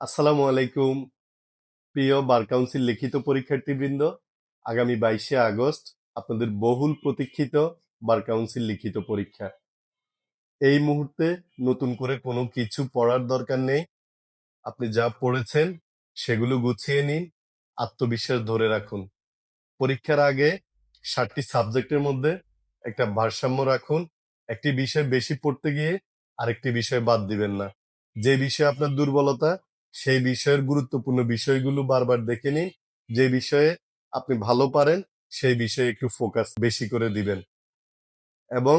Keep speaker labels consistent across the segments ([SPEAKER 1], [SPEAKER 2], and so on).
[SPEAKER 1] আসসালামু আলাইকুম। প্রিয় বার কাউন্সিল লিখিত পরীক্ষার্থীবৃন্দ, আগামী 22শে আগস্ট আপনাদের বহুল প্রতীক্ষিত বার কাউন্সিল লিখিত পরীক্ষা। এই মুহূর্তে নতুন করে কোনো কিছু পড়ার দরকার নেই। আপনি যা পড়েছেন সেগুলো গুছিয়ে নিন, আত্মবিশ্বাস ধরে রাখুন। পরীক্ষার আগে 7টি সাবজেক্টের মধ্যে একটা ভারসাম্য রাখুন। একটি বিষয় বেশি পড়তে গিয়ে আরেকটি বিষয় বাদ দিবেন না। যে বিষয়ে আপনার দুর্বলতা সেই বিষয়ের গুরুত্বপূর্ণ বিষয়গুলো বারবার দেখে নিন। যে বিষয়ে আপনি ভালো পারেন সেই বিষয়ে একটু ফোকাস বেশি করে দিবেন এবং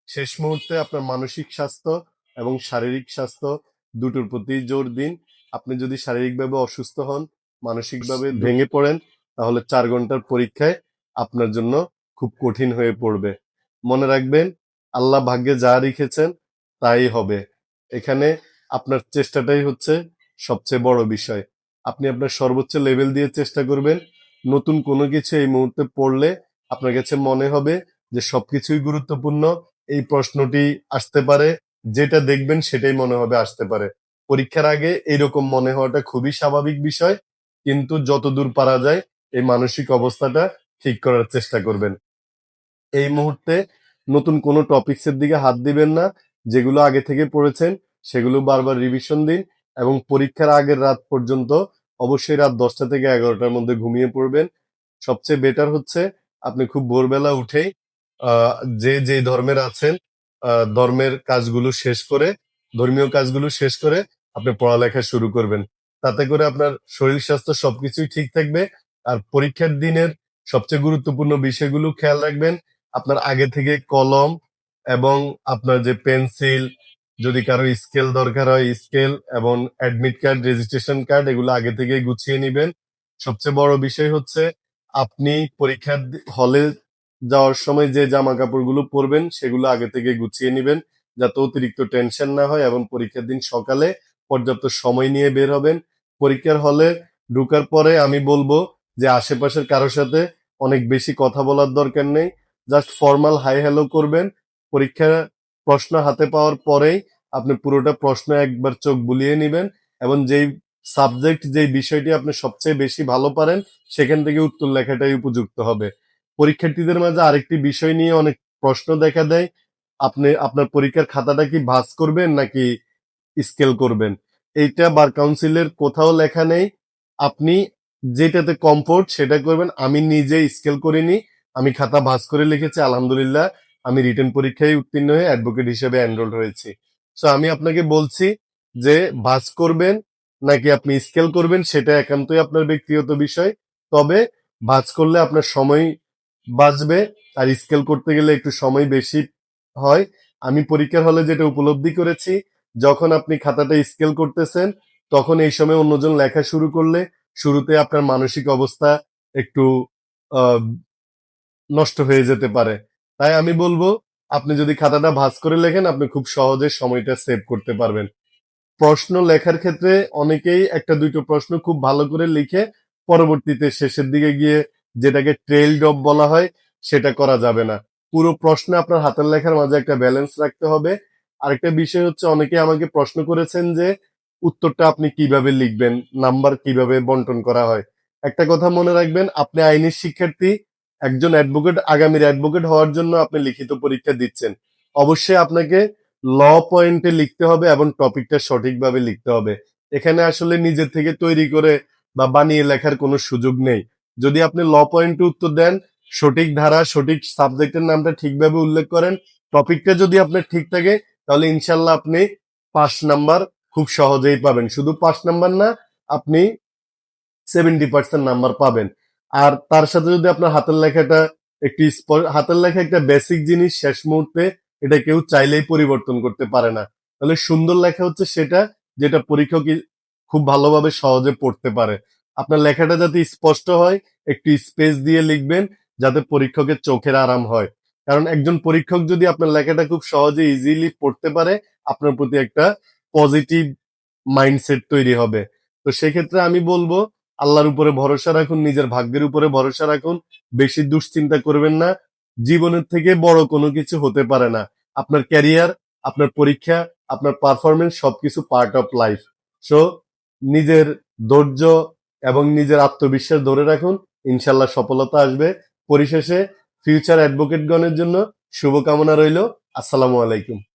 [SPEAKER 1] শেষ মুহূর্তে আপনার মানসিক স্বাস্থ্য এবং শারীরিক স্বাস্থ্য দুটোর প্রতি জোর দিন। আপনি যদি শারীরিকভাবে অসুস্থ হন, মানসিকভাবে ভেঙে পড়েন, তাহলে 4 ঘন্টার পরীক্ষায় আপনার জন্য খুব কঠিন হয়ে পড়বে। মনে রাখবেন, আল্লাহ ভাগ্যে যা লিখেছেন তাই হবে। এখানে আপনার চেষ্টাটাই হচ্ছে সবচেয়ে বড় বিষয়। আপনি আপনার সর্বোচ্চ লেভেল দিয়ে চেষ্টা করবেন। নতুন কোনো কিছু এই মুহূর্তে পড়লে আপনার কাছে মনে হবে যে সবকিছুই গুরুত্বপূর্ণ, এই প্রশ্নটি আসতে পারে, যেটা দেখবেন সেটাই মনে হবে আসতে পারে। পরীক্ষার আগে এইরকম মনে হওয়াটা খুবই স্বাভাবিক বিষয়, কিন্তু যতদূর পারা যায় এই মানসিক অবস্থাটা ঠিক করার চেষ্টা করবেন। এই মুহূর্তে নতুন কোনো টপিকসের দিকে হাত দিবেন না। যেগুলো আগে থেকে পড়েছেন সেগুলো বারবার রিভিশন দিন এবং পরীক্ষার আগের রাত পর্যন্ত অবশ্যই রাত 10টা থেকে 11টার মধ্যে ঘুমিয়ে পড়বেন। সবচেয়ে বেটার হচ্ছে আপনি খুব ভোরবেলা উঠেই যে যে ধর্মের আছেন ধর্মের কাজগুলো শেষ করে, ধর্মীয় কাজগুলো শেষ করে আপনি পড়ালেখা শুরু করবেন। তাতে করে আপনার শরীর স্বাস্থ্য সবকিছুই ঠিক থাকবে। আর পরীক্ষার দিনের সবচেয়ে গুরুত্বপূর্ণ বিষয়গুলো খেয়াল রাখবেন। আপনার আগে থেকে কলম এবং আপনার যে পেন্সিল, যদি কারো স্কেল দরকার হয় স্কেল এবং অ্যাডমিট কার্ড, রেজিস্ট্রেশন কার্ড এগুলো আগে থেকেই গুছিয়ে নিবেন। সবচেয়ে বড় বিষয় হচ্ছে আপনি পরীক্ষার হলে যাওয়ার সময় যে জামা কাপড়গুলো পরবেন সেগুলো আগে থেকে গুছিয়ে নিবেন, যাতে অতিরিক্ত টেনশন না হয় এবং পরীক্ষার দিন সকালে পর্যাপ্ত সময় নিয়ে বের হবেন। পরীক্ষার হলে ঢুকার পরে আমি বলবো যে আশেপাশের কারোর সাথে অনেক বেশি কথা বলার দরকার নেই। জাস্ট ফর্মাল হাই হ্যালো করবেন। পরীক্ষা প্রশ্ন হাতে পাওয়ার পরেই আপনি পুরোটা প্রশ্ন একবার চোখ বুলিয়ে নিবেন এবং যেই সাবজেক্ট, যেই বিষয়টি আপনি সবচেয়ে বেশি ভালো পারেন সেখান থেকে উত্তর লেখাটাই উপযুক্ত হবে। পরীক্ষার্থীদের মাঝে আরেকটি বিষয় নিয়ে অনেক প্রশ্ন দেখা দেয়, আপনি আপনার পরীক্ষার খাতাটা কি ভাঁজ করবেন নাকি স্কেল করবেন। এইটা বার কাউন্সিলের কোথাও লেখা নেই। আপনি যেটাতে কমফোর্ট সেটা করবেন। আমি নিজে স্কেল করিনি, আমি খাতা ভাঁজ করে লিখেছি। আলহামদুলিল্লাহ, আমি রিটেন পরীক্ষায় উত্তীর্ণ হয়ে অ্যাডভোকেট হিসেবে এনরোল হয়েছি। সো আমি আপনাকে বলছি যে ভাঁজ করবেন নাকি আপনি স্কেল করবেন সেটা একান্তই আপনার ব্যক্তিগত বিষয়। তবে ভাঁজ করলে আপনার সময় বাঁচবে, আর স্কেল করতে গেলে একটু সময় বেশি হয়। আমি পরীক্ষার হলে যেটা উপলব্ধি করেছি, যখন আপনি খাতাটা স্কেল করতেছেন তখন এই সময় অন্যজন লেখা শুরু করলে শুরুতে আপনার মানসিক অবস্থা একটু আহ, নষ্ট হয়ে যেতে পারে। তাই আমি বলবো, আপনি যদি খাতাটা ভাঁজ করে লেখেন আপনি খুব সহজে সময়টা সেভ করতে পারবেন। প্রশ্ন লেখার ক্ষেত্রে অনেকেই একটা দুইটো প্রশ্ন খুব ভালো করে লিখে পরবর্তীতে শেষের দিকে গিয়ে যেটাকে ট্রেইলড অফ বলা হয় সেটা করা যাবে না। পুরো প্রশ্নে আপনার হাতের লেখার মাঝে একটা ব্যালেন্স রাখতে হবে। আরেকটা বিষয় হচ্ছে, অনেকে আমাকে প্রশ্ন করেছেন যে উত্তরটা আপনি কিভাবে লিখবেন, নাম্বার কিভাবে বন্টন করা হয়। একটা কথা মনে রাখবেন, আপনি আইনের শিক্ষার্থী, একজন অ্যাডভোকেট, আগামীর অ্যাডভোকেট হওয়ার জন্য আপনি লিখিত পরীক্ষা দিচ্ছেন। অবশ্যই আপনাকে ল পয়েন্টে লিখতে হবে এবং টপিকটা সঠিকভাবে লিখতে হবে। এখানে আসলে নিজের থেকে তৈরি করে বা বানিয়ে লেখার কোনো সুযোগ নেই। যদি আপনি ল পয়েন্টে উত্তর দেন, সঠিক ধারা সঠিক সাবজেক্টের নামটা ঠিকভাবে উল্লেখ করেন, টপিকটা যদি আপনার ঠিক থাকে, তাহলে ইনশাল্লাহ আপনি 5 নাম্বার খুব সহজেই পাবেন। শুধু 5 নাম্বার না, আপনি 70% নাম্বার পাবেন। আর তার সাথে যদি আপনার হাতের লেখাটা একটি হাতের লেখা একটা বেসিক জিনিস, শেষ মুহূর্তে এটা কেউ চাইলেই পরিবর্তন করতে পারে না। তাহলে সুন্দর লেখা হচ্ছে সেটা যেটা পরীক্ষক খুব ভালোভাবে সহজে পড়তে পারে। আপনার লেখাটা যাতে স্পষ্ট হয়, একটু স্পেস দিয়ে লিখবেন যাতে পরীক্ষকের চোখের আরাম হয়। কারণ একজন পরীক্ষক যদি আপনার লেখাটা খুব সহজে ইজিলি পড়তে পারে, আপনার প্রতি একটা পজিটিভ মাইন্ডসেট তৈরি হবে। তো সেক্ষেত্রে আমি বলবো, আল্লাহর উপরে ভরসা রাখুন, নিজের ভাগ্যের উপরে ভরসা রাখুন। বেশি দুশ্চিন্তা করবেন না। জীবনের থেকে বড় কোনো কিছু হতে পারে না। আপনার ক্যারিয়ার, আপনার পরীক্ষা, আপনার পারফরমেন্স সবকিছু পার্ট অফ লাইফ। সো নিজের ধৈর্য এবং নিজের আত্মবিশ্বাস ধরে রাখুন, ইনশাল্লাহ সফলতা আসবে। পরিশেষে ফিউচার অ্যাডভোকেটগণের জন্য শুভকামনা রইল। আসসালামু আলাইকুম।